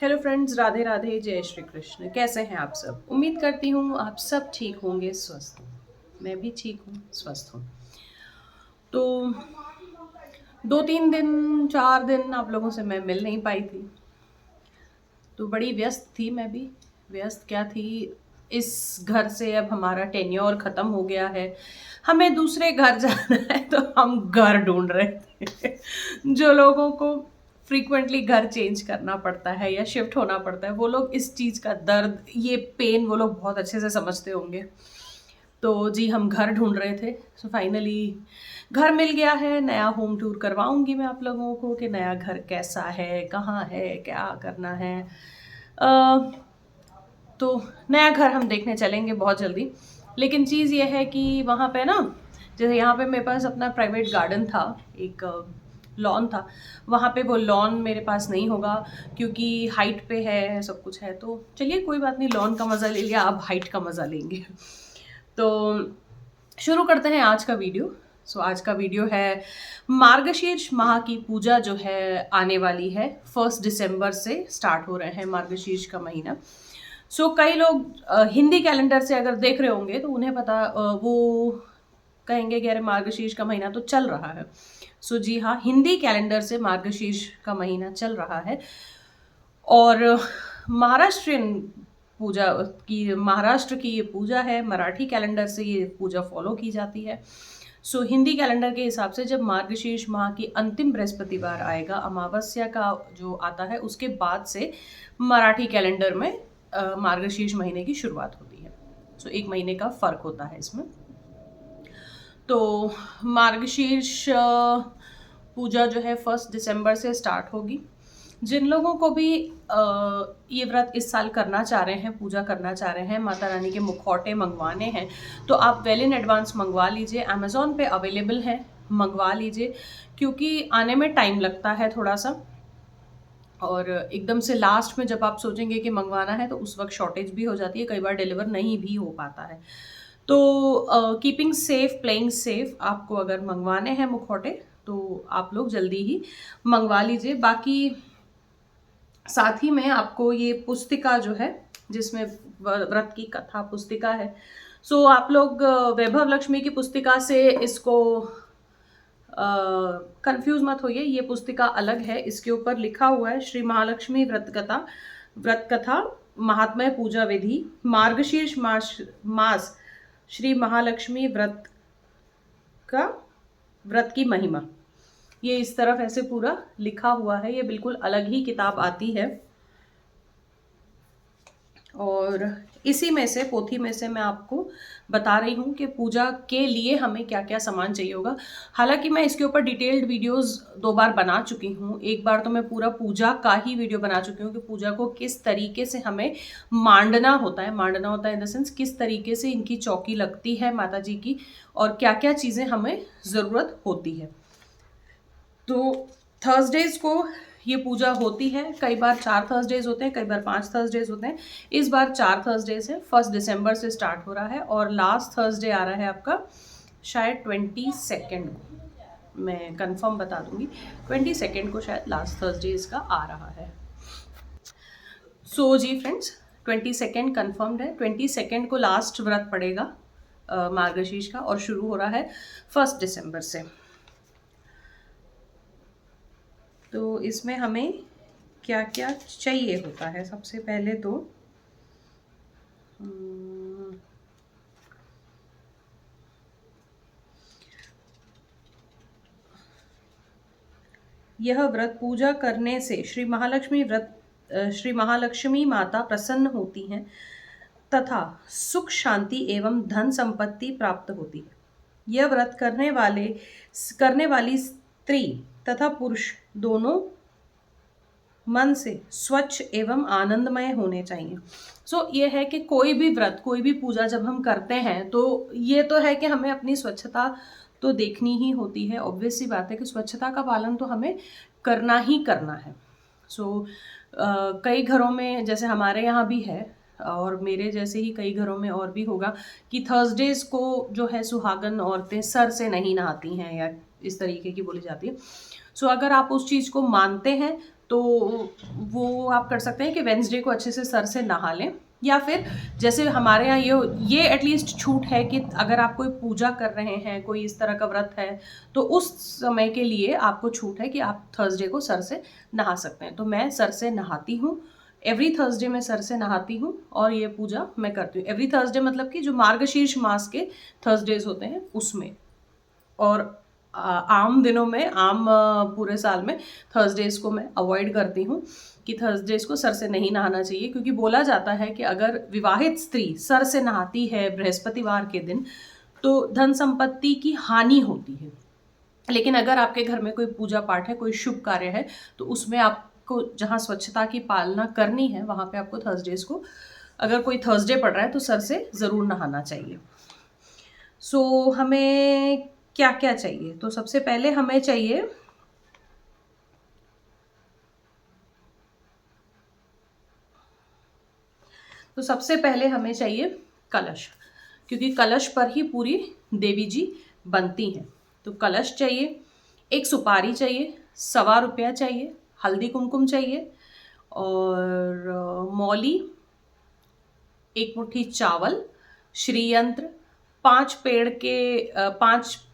Hello friends, Radhe Radhe, जय श्री कृष्ण। कैसे हैं आप सब? उम्मीद करती हूँ आप सब ठीक होंगे, स्वस्थ होंगे। मैं भी ठीक हूँ, स्वस्थ हूँ। तो 2-3 दिन 4 दिन आप लोगों से मैं मिल नहीं पाई थी, तो बड़ी व्यस्त थी। मैं भी व्यस्त क्या थी, इस घर से अब हमारा टेन्योर ख़त्म हो गया है, हमें दूसरे घर जाना है, तो हम घर ढूंढ रहे थे। जो लोगों को फ्रीक्वेंटली घर चेंज करना पड़ता है या शिफ्ट होना पड़ता है, वो लोग इस चीज़ का दर्द, ये पेन वो लोग बहुत अच्छे से समझते होंगे। तो जी, हम घर ढूंढ रहे थे। सो फाइनली घर मिल गया है। नया होम टूर करवाऊंगी मैं आप लोगों को कि नया घर कैसा है, कहाँ है, क्या करना है। अ, तो नया घर हम देखने चलेंगे बहुत जल्दी। लेकिन चीज़ ये है कि वहाँ पे ना, जैसे यहाँ पे मेरे पास अपना प्राइवेट गार्डन था, एक लॉन था। वहाँ पे वो लॉन मेरे पास नहीं होगा, क्योंकि हाइट पे है, सब कुछ है। तो चलिए कोई बात नहीं, लॉन का मज़ा ले लिया, अब हाइट का मज़ा लेंगे। तो शुरू करते हैं आज का वीडियो। आज का वीडियो है मार्गशीर्ष माह की पूजा जो है आने वाली है। 1 दिसंबर से स्टार्ट हो रहे हैं मार्गशीर्ष का महीना। कई लोग हिंदी कैलेंडर से अगर देख रहे होंगे तो उन्हें पता, वो कहेंगे कि अरे मार्गशीर्ष का महीना तो चल रहा है। जी हाँ, हिंदी कैलेंडर से मार्गशीर्ष का महीना चल रहा है। और महाराष्ट्रियन पूजा की, महाराष्ट्र की ये पूजा है, मराठी कैलेंडर से ये पूजा फॉलो की जाती है। हिंदी कैलेंडर के हिसाब से जब मार्गशीर्ष माह की अंतिम बृहस्पतिवार आएगा, अमावस्या का जो आता है, उसके बाद से मराठी कैलेंडर में मार्गशीर्ष महीने की शुरुआत होती है। 1 महीने का फ़र्क होता है इसमें। तो मार्गशीर्ष पूजा जो है 1 दिसंबर से स्टार्ट होगी। जिन लोगों को भी ये व्रत इस साल करना चाह रहे हैं, पूजा करना चाह रहे हैं, माता रानी के मुखौटे मंगवाने हैं, तो आप वेल इन एडवांस मंगवा लीजिए। अमेज़ॉन पे अवेलेबल है, मंगवा लीजिए, क्योंकि आने में टाइम लगता है थोड़ा सा। और एकदम से लास्ट में जब आप सोचेंगे कि मंगवाना है, तो उस वक्त शॉर्टेज भी हो जाती है, कई बार डिलीवर नहीं भी हो पाता है। तो कीपिंग सेफ, प्लेइंग सेफ, आपको अगर मंगवाने हैं मुखौटे तो आप लोग जल्दी ही मंगवा लीजिए। बाकी साथ ही में आपको ये पुस्तिका जो है, जिसमें व्रत की कथा पुस्तिका है, आप लोग वैभव लक्ष्मी की पुस्तिका से इसको कंफ्यूज मत होइए। ये पुस्तिका अलग है, इसके ऊपर लिखा हुआ है श्री महालक्ष्मी व्रत कथा महात्म्य पूजा विधि मार्गशीर्ष मास श्री महालक्ष्मी व्रत की महिमा। ये इस तरफ ऐसे पूरा लिखा हुआ है, ये बिल्कुल अलग ही किताब आती है। और इसी में से, पोथी में से मैं आपको बता रही हूँ कि पूजा के लिए हमें क्या क्या सामान चाहिए होगा। हालांकि मैं इसके ऊपर डिटेल्ड वीडियोस 2 बार बना चुकी हूँ। एक बार तो मैं पूरा पूजा का ही वीडियो बना चुकी हूँ कि पूजा को किस तरीके से हमें मांडना होता है इन द सेंस किस तरीके से इनकी चौकी लगती है माता जी की, और क्या क्या चीज़ें हमें ज़रूरत होती है। तो थर्सडेज को ये पूजा होती है। कई बार 4 थर्सडेज होते हैं, कई बार 5 थर्सडेज होते हैं। इस बार 4 थर्सडेज है। 1 दिसंबर से स्टार्ट हो रहा है और लास्ट थर्सडे आ रहा है आपका शायद 22 को। मैं कंफर्म बता दूंगी, 22 को शायद लास्ट थर्सडे इसका आ रहा है। जी फ्रेंड्स, 22 कन्फर्म्ड है। 22 को लास्ट व्रत पड़ेगा मार्गशीर्ष का, और शुरू हो रहा है 1 दिसंबर से। तो इसमें हमें क्या क्या चाहिए होता है, सबसे पहले तो यह व्रत पूजा करने से श्री महालक्ष्मी माता प्रसन्न होती हैं तथा सुख शांति एवं धन संपत्ति प्राप्त होती है। यह व्रत करने वाली स्त्री तथा पुरुष दोनों मन से स्वच्छ एवं आनंदमय होने चाहिए। ये है कि कोई भी व्रत, कोई भी पूजा जब हम करते हैं, तो ये तो है कि हमें अपनी स्वच्छता तो देखनी ही होती है। ऑब्वियस सी बात है कि स्वच्छता का पालन तो हमें करना ही करना है। कई घरों में, जैसे हमारे यहाँ भी है, और मेरे जैसे ही कई घरों में और भी होगा, कि थर्सडेज को जो है सुहागन औरतें सर से नहीं नहाती हैं, या इस तरीके की बोली जाती है। अगर आप उस चीज़ को मानते हैं तो वो आप कर सकते हैं कि वेंसडे को अच्छे से सर से नहा लें, या फिर जैसे हमारे यहाँ ये एटलीस्ट छूट है कि अगर आप कोई पूजा कर रहे हैं, कोई इस तरह का व्रत है, तो उस समय के लिए आपको छूट है कि आप थर्सडे को सर से नहा सकते हैं। तो मैं सर से नहाती हूँ, एवरी थर्सडे मैं सर से नहाती हूँ और ये पूजा मैं करती हूँ। एवरी थर्सडे मतलब कि जो मार्गशीर्ष मास के थर्सडेज होते हैं उसमें, और आम दिनों में, पूरे साल में थर्सडेज को मैं अवॉइड करती हूँ कि थर्सडेज को सर से नहीं नहाना चाहिए, क्योंकि बोला जाता है कि अगर विवाहित स्त्री सर से नहाती है बृहस्पतिवार के दिन तो धन संपत्ति की हानि होती है। लेकिन अगर आपके घर में कोई पूजा पाठ है, कोई शुभ कार्य है, तो उसमें आपको जहाँ स्वच्छता की पालना करनी है वहाँ पे आपको थर्सडेज को, अगर कोई थर्सडे पड़ रहा है तो सर से ज़रूर नहाना चाहिए। सो हमें क्या क्या चाहिए? तो सबसे पहले हमें चाहिए कलश, क्योंकि कलश पर ही पूरी देवी जी बनती हैं। तो कलश चाहिए, एक सुपारी चाहिए, ₹1.25 चाहिए, हल्दी कुमकुम चाहिए, और मौली, एक मुट्ठी चावल, श्रीयंत्र, 5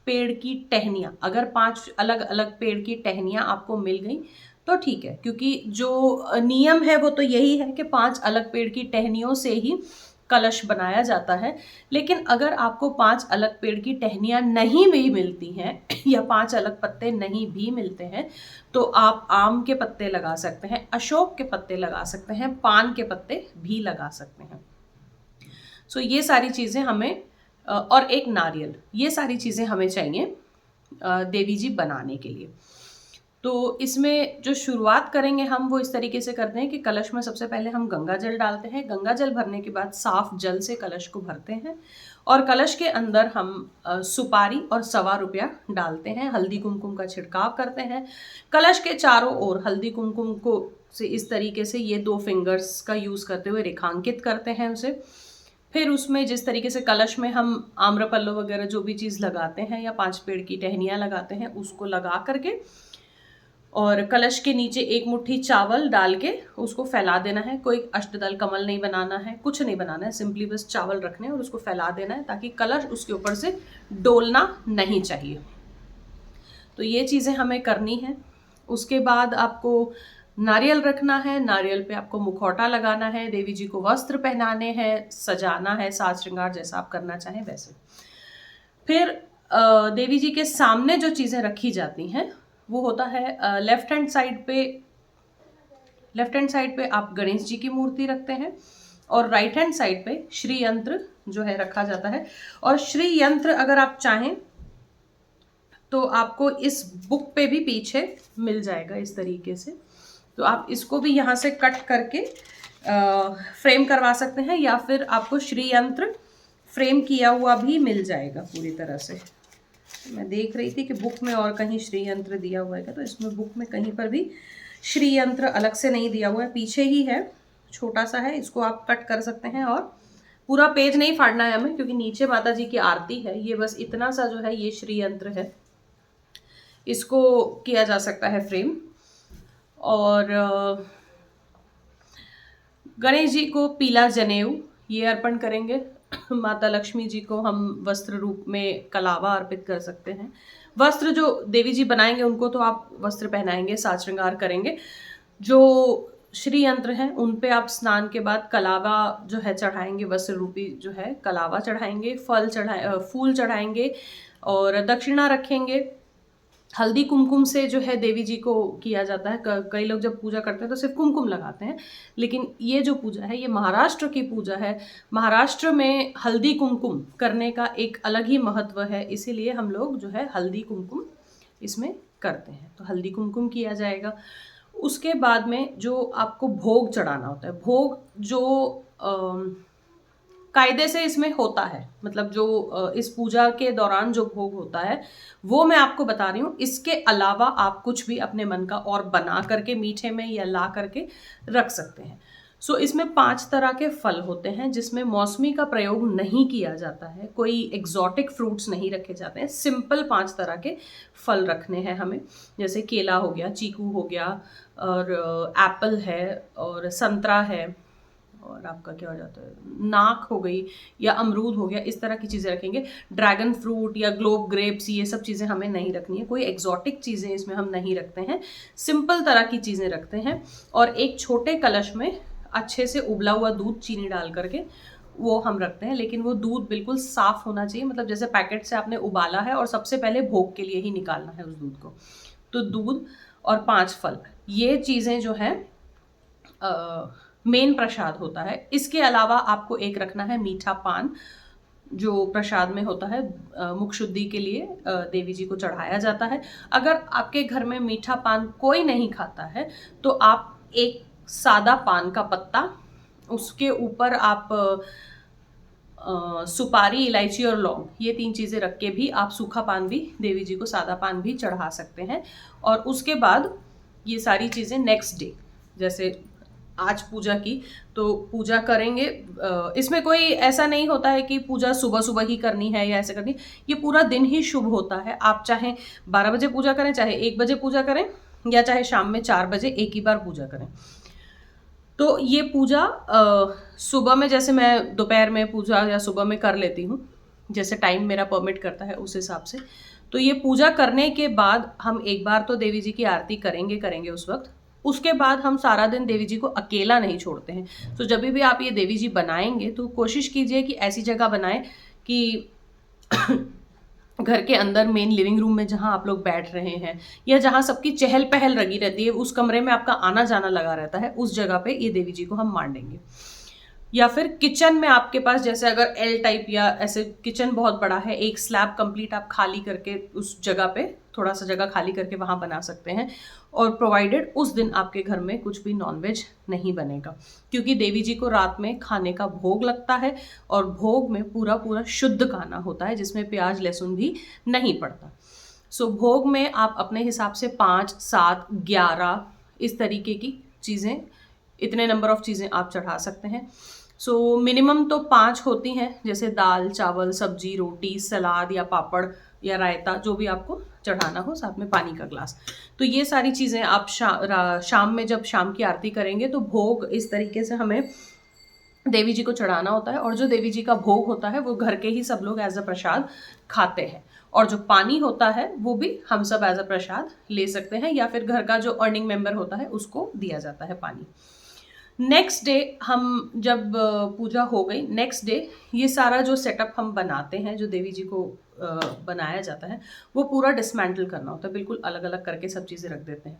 पेड़ की टहनियाँ। अगर 5 अलग अलग पेड़ की टहनियाँ आपको मिल गई तो ठीक है, क्योंकि जो नियम है वो तो यही है कि 5 अलग पेड़ की टहनियों से ही कलश बनाया जाता है। लेकिन अगर आपको 5 अलग पेड़ की टहनियाँ नहीं भी मिलती हैं या 5 अलग पत्ते नहीं भी मिलते हैं, तो आप आम के पत्ते लगा सकते हैं, अशोक के पत्ते लगा सकते हैं, पान के पत्ते भी लगा सकते हैं। सो ये सारी चीज़ें हमें, और एक नारियल, ये सारी चीज़ें हमें चाहिए देवी जी बनाने के लिए। तो इसमें जो शुरुआत करेंगे हम वो इस तरीके से करते हैं कि कलश में सबसे पहले हम गंगा जल डालते हैं। गंगा जल भरने के बाद साफ जल से कलश को भरते हैं, और कलश के अंदर हम सुपारी और ₹1.25 डालते हैं, हल्दी कुमकुम का छिड़काव करते हैं। कलश के चारों ओर हल्दी कुमकुम को से इस तरीके से ये 2 फिंगर्स का यूज़ करते हुए रेखांकित करते हैं उसे। फिर उसमें जिस तरीके से कलश में हम आम्रपल्लव वगैरह जो भी चीज़ लगाते हैं या 5 पेड़ की टहनियाँ लगाते हैं उसको लगा करके, और कलश के नीचे एक मुट्ठी चावल डाल के उसको फैला देना है। कोई अष्टदल कमल नहीं बनाना है, कुछ नहीं बनाना है, सिंपली बस चावल रखने और उसको फैला देना है, ताकि कलश उसके ऊपर से डोलना नहीं चाहिए। तो ये चीज़ें हमें करनी है। उसके बाद आपको नारियल रखना है, नारियल पे आपको मुखौटा लगाना है, देवी जी को वस्त्र पहनाने हैं, सजाना है, साज श्रृंगार जैसा आप करना चाहें वैसे। फिर देवी जी के सामने जो चीज़ें रखी जाती हैं वो होता है लेफ्ट हैंड साइड पे आप गणेश जी की मूर्ति रखते हैं, और राइट हैंड साइड पे श्री यंत्र जो है रखा जाता है। और श्री यंत्र अगर आप चाहें तो आपको इस बुक पे भी पीछे मिल जाएगा इस तरीके से, तो आप इसको भी यहाँ से कट करके फ्रेम करवा सकते हैं, या फिर आपको श्री यंत्र फ्रेम किया हुआ भी मिल जाएगा पूरी तरह से। मैं देख रही थी कि बुक में और कहीं श्री यंत्र दिया हुआ है, तो इसमें बुक में कहीं पर भी श्री यंत्र अलग से नहीं दिया हुआ है, पीछे ही है, छोटा सा है, इसको आप कट कर सकते हैं। और पूरा पेज नहीं फाड़ना है हमें, क्योंकि नीचे माता जी की आरती है, ये बस इतना सा जो है ये श्री यंत्र है, इसको किया जा सकता है फ्रेम। और गणेश जी को पीला जनेऊ ये अर्पण करेंगे। माता लक्ष्मी जी को हम वस्त्र रूप में कलावा अर्पित कर सकते हैं। वस्त्र जो देवी जी बनाएंगे उनको तो आप वस्त्र पहनाएंगे, साज श्रृंगार करेंगे। जो श्री यंत्र हैं उन पे आप स्नान के बाद कलावा जो है चढ़ाएंगे, वस्त्र रूपी जो है कलावा चढ़ाएंगे, फूल चढ़ाएंगे और दक्षिणा रखेंगे। हल्दी कुमकुम से जो है देवी जी को किया जाता है। कई लोग जब पूजा करते हैं तो सिर्फ कुमकुम लगाते हैं, लेकिन ये जो पूजा है ये महाराष्ट्र की पूजा है। महाराष्ट्र में हल्दी कुमकुम करने का एक अलग ही महत्व है, इसीलिए हम लोग जो है हल्दी कुमकुम इसमें करते हैं। तो हल्दी कुमकुम किया जाएगा। उसके बाद में जो आपको भोग चढ़ाना होता है, भोग जो कायदे से इसमें होता है, मतलब जो इस पूजा के दौरान जो भोग होता है वो मैं आपको बता रही हूँ। इसके अलावा आप कुछ भी अपने मन का और बना करके मीठे में या ला करके रख सकते हैं। सो इसमें 5 तरह के फल होते हैं जिसमें मौसमी का प्रयोग नहीं किया जाता है, कोई एग्जॉटिक फ्रूट्स नहीं रखे जाते हैं, सिंपल 5 तरह के फल रखने हैं हमें। जैसे केला हो गया, चीकू हो गया, और एप्पल है, और संतरा है, और आपका क्या हो जाता है, नाक हो गई या अमरूद हो गया, इस तरह की चीज़ें रखेंगे। ड्रैगन फ्रूट या ग्लोब ग्रेप्स, ये सब चीज़ें हमें नहीं रखनी है, कोई एग्जॉटिक चीज़ें इसमें हम नहीं रखते हैं, सिंपल तरह की चीज़ें रखते हैं। और एक छोटे कलश में अच्छे से उबला हुआ दूध चीनी डाल करके वो हम रखते हैं, लेकिन वो दूध बिल्कुल साफ होना चाहिए, मतलब जैसे पैकेट से आपने उबाला है और सबसे पहले भोग के लिए ही निकालना है उस दूध को। तो दूध और 5 फल, ये चीज़ें जो है मेन प्रसाद होता है। इसके अलावा आपको एक रखना है मीठा पान, जो प्रसाद में होता है, मुख शुद्धि के लिए देवी जी को चढ़ाया जाता है। अगर आपके घर में मीठा पान कोई नहीं खाता है तो आप एक सादा पान का पत्ता, उसके ऊपर आप सुपारी, इलायची और लौंग, ये 3 चीज़ें रख के भी आप सूखा पान भी देवी जी को, सादा पान भी चढ़ा सकते हैं। और उसके बाद ये सारी चीज़ें नेक्स्ट डे, जैसे आज पूजा की तो पूजा करेंगे। इसमें कोई ऐसा नहीं होता है कि पूजा सुबह सुबह ही करनी है या ऐसे करनी है, ये पूरा दिन ही शुभ होता है। आप चाहे 12 बजे पूजा करें, चाहे 1 बजे पूजा करें, या चाहे शाम में 4 बजे एक ही बार पूजा करें। तो ये पूजा सुबह में, जैसे मैं दोपहर में पूजा या सुबह में कर लेती हूँ, जैसे टाइम मेरा परमिट करता है उस हिसाब से। तो ये पूजा करने के बाद हम एक बार तो देवी जी की आरती करेंगे उस वक्त। उसके बाद हम सारा दिन देवी जी को अकेला नहीं छोड़ते हैं। तो जब भी आप ये देवी जी बनाएंगे तो कोशिश कीजिए कि ऐसी जगह बनाएं कि घर के अंदर मेन लिविंग रूम में जहाँ आप लोग बैठ रहे हैं, या जहाँ सबकी चहल पहल लगी रहती है, उस कमरे में आपका आना जाना लगा रहता है, उस जगह पे ये देवी जी को हम मान देंगे। या फिर किचन में आपके पास, जैसे अगर एल टाइप या ऐसे किचन बहुत बड़ा है, एक स्लैब कंप्लीट आप खाली करके उस जगह पे थोड़ा सा जगह खाली करके वहाँ बना सकते हैं। और प्रोवाइडेड उस दिन आपके घर में कुछ भी नॉनवेज नहीं बनेगा, क्योंकि देवी जी को रात में खाने का भोग लगता है, और भोग में पूरा पूरा शुद्ध खाना होता है जिसमें प्याज लहसुन भी नहीं पड़ता। सो भोग में आप अपने हिसाब से 5, 7, 11 इस तरीके की चीज़ें, इतने नंबर ऑफ चीज़ें आप चढ़ा सकते हैं। सो मिनिमम तो 5 होती हैं, जैसे दाल, चावल, सब्जी, रोटी, सलाद या पापड़ या रायता, जो भी आपको चढ़ाना हो, साथ में पानी का ग्लास। तो ये सारी चीज़ें आप शाम में जब शाम की आरती करेंगे तो भोग इस तरीके से हमें देवी जी को चढ़ाना होता है। और जो देवी जी का भोग होता है वो घर के ही सब लोग एज अ प्रसाद खाते हैं, और जो पानी होता है वो भी हम सब एज अ प्रसाद ले सकते हैं, या फिर घर का जो अर्निंग मेंबर होता है उसको दिया जाता है पानी। नेक्स्ट डे हम जब पूजा हो गई, नेक्स्ट डे ये सारा जो सेटअप हम बनाते हैं, जो देवी जी को बनाया जाता है, वो पूरा डिसमेंटल करना होता है, बिल्कुल अलग अलग करके सब चीज़ें रख देते हैं।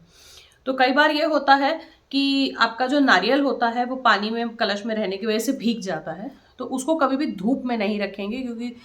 तो कई बार ये होता है कि आपका जो नारियल होता है वो पानी में, कलश में रहने की वजह से भीग जाता है, तो उसको कभी भी धूप में नहीं रखेंगे, क्योंकि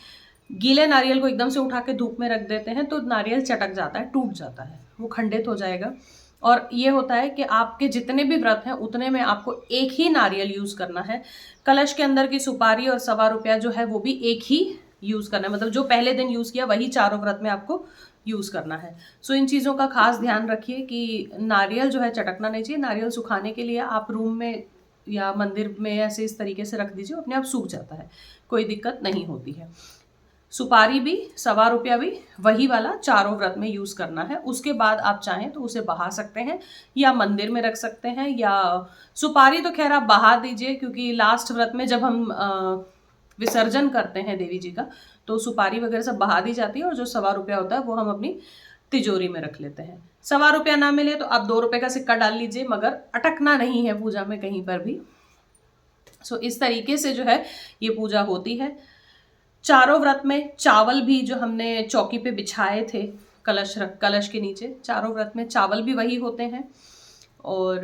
गीले नारियल को एकदम से उठा के धूप में रख देते हैं तो नारियल चटक जाता है, टूट जाता है, वो खंडित हो जाएगा। और ये होता है कि आपके जितने भी व्रत हैं उतने में आपको एक ही नारियल यूज़ करना है। कलश के अंदर की सुपारी और ₹1.25 जो है वो भी एक ही यूज़ करना है, मतलब जो पहले दिन यूज़ किया वही चारों व्रत में आपको यूज़ करना है। सो इन चीज़ों का खास ध्यान रखिए कि नारियल जो है चटकना नहीं चाहिए। नारियल सुखाने के लिए आप रूम में या मंदिर में ऐसे इस तरीके से रख दीजिए, अपने आप सूख जाता है, कोई दिक्कत नहीं होती है। सुपारी भी, ₹1.25 भी वही वाला चारों व्रत में यूज़ करना है। उसके बाद आप चाहें तो उसे बहा सकते हैं या मंदिर में रख सकते हैं, या सुपारी तो खैर आप बहा दीजिए, क्योंकि लास्ट व्रत में जब हम विसर्जन करते हैं देवी जी का तो सुपारी वगैरह सब बहा दी जाती है, और जो ₹1.25 होता है वो हम अपनी तिजोरी में रख लेते हैं। ₹1.25 ना मिले तो आप ₹2 का सिक्का डाल लीजिए, मगर अटकना नहीं है पूजा में कहीं पर भी। सो इस तरीके से जो है ये पूजा होती है। चारों व्रत में चावल भी जो हमने चौकी पे बिछाए थे कलश के नीचे, चारों व्रत में चावल भी वही होते हैं। और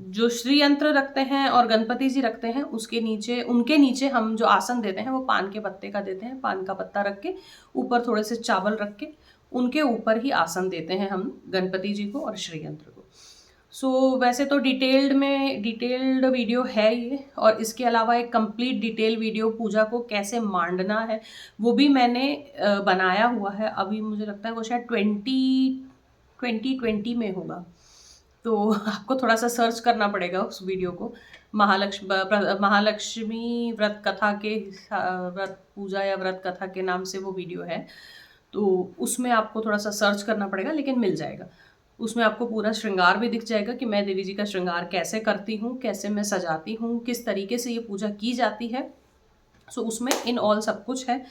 जो श्री यंत्र रखते हैं और गणपति जी रखते हैं उसके नीचे, उनके नीचे हम जो आसन देते हैं वो पान के पत्ते का देते हैं। पान का पत्ता रख के ऊपर थोड़े से चावल रख के उनके ऊपर ही आसन देते हैं हम गणपति जी को और श्री यंत्र को। सो वैसे तो डिटेल्ड वीडियो है ये, और इसके अलावा एक कंप्लीट डिटेल वीडियो पूजा को कैसे मांडना है वो भी मैंने बनाया हुआ है। अभी मुझे लगता है वो शायद 2020 में होगा, तो आपको थोड़ा सा सर्च करना पड़ेगा उस वीडियो को। महालक्ष्मी व्रत कथा के व्रत पूजा या व्रत कथा के नाम से वो वीडियो है, तो उसमें आपको थोड़ा सा सर्च करना पड़ेगा, लेकिन मिल जाएगा। उसमें आपको पूरा श्रृंगार भी दिख जाएगा कि मैं देवी जी का श्रृंगार कैसे करती हूँ, कैसे मैं सजाती हूँ, किस तरीके से ये पूजा की जाती है। सो उसमें इन ऑल सब कुछ है।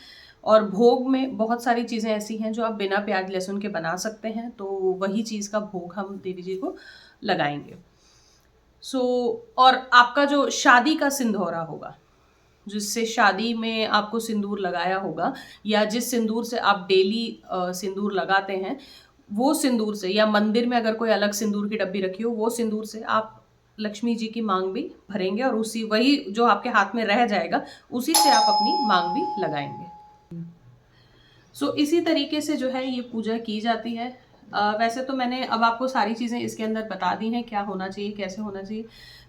और भोग में बहुत सारी चीज़ें ऐसी हैं जो आप बिना प्याज लहसुन के बना सकते हैं, तो वही चीज़ का भोग हम देवी जी को लगाएंगे। और आपका जो शादी का सिंदूरा होगा, जिससे शादी में आपको सिंदूर लगाया होगा, या जिस सिंदूर से आप डेली सिंदूर लगाते हैं, वो सिंदूर से, या मंदिर में अगर कोई अलग सिंदूर की डब्बी रखी हो, वो सिंदूर से आप लक्ष्मी जी की मांग भी भरेंगे, और वही जो आपके हाथ में रह जाएगा उसी से आप अपनी मांग भी लगाएंगे। इसी तरीके से जो है ये पूजा की जाती है। वैसे तो मैंने अब आपको सारी चीज़ें इसके अंदर बता दी हैं, क्या होना चाहिए, कैसे होना चाहिए।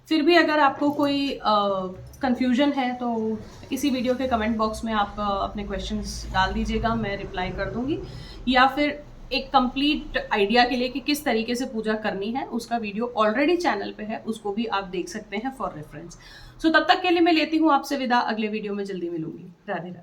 फिर भी अगर आपको कोई कंफ्यूजन है तो इसी वीडियो के कमेंट बॉक्स में आप अपने क्वेश्चंस डाल दीजिएगा, मैं रिप्लाई कर दूंगी। या फिर एक कंप्लीट आइडिया के लिए कि किस तरीके से पूजा करनी है, उसका वीडियो ऑलरेडी चैनल पे है, उसको भी आप देख सकते हैं फॉर रेफरेंस। तब तक के लिए मैं लेती हूँ आपसे विदा, अगले वीडियो में जल्दी मिलूंगी। राधे राधे।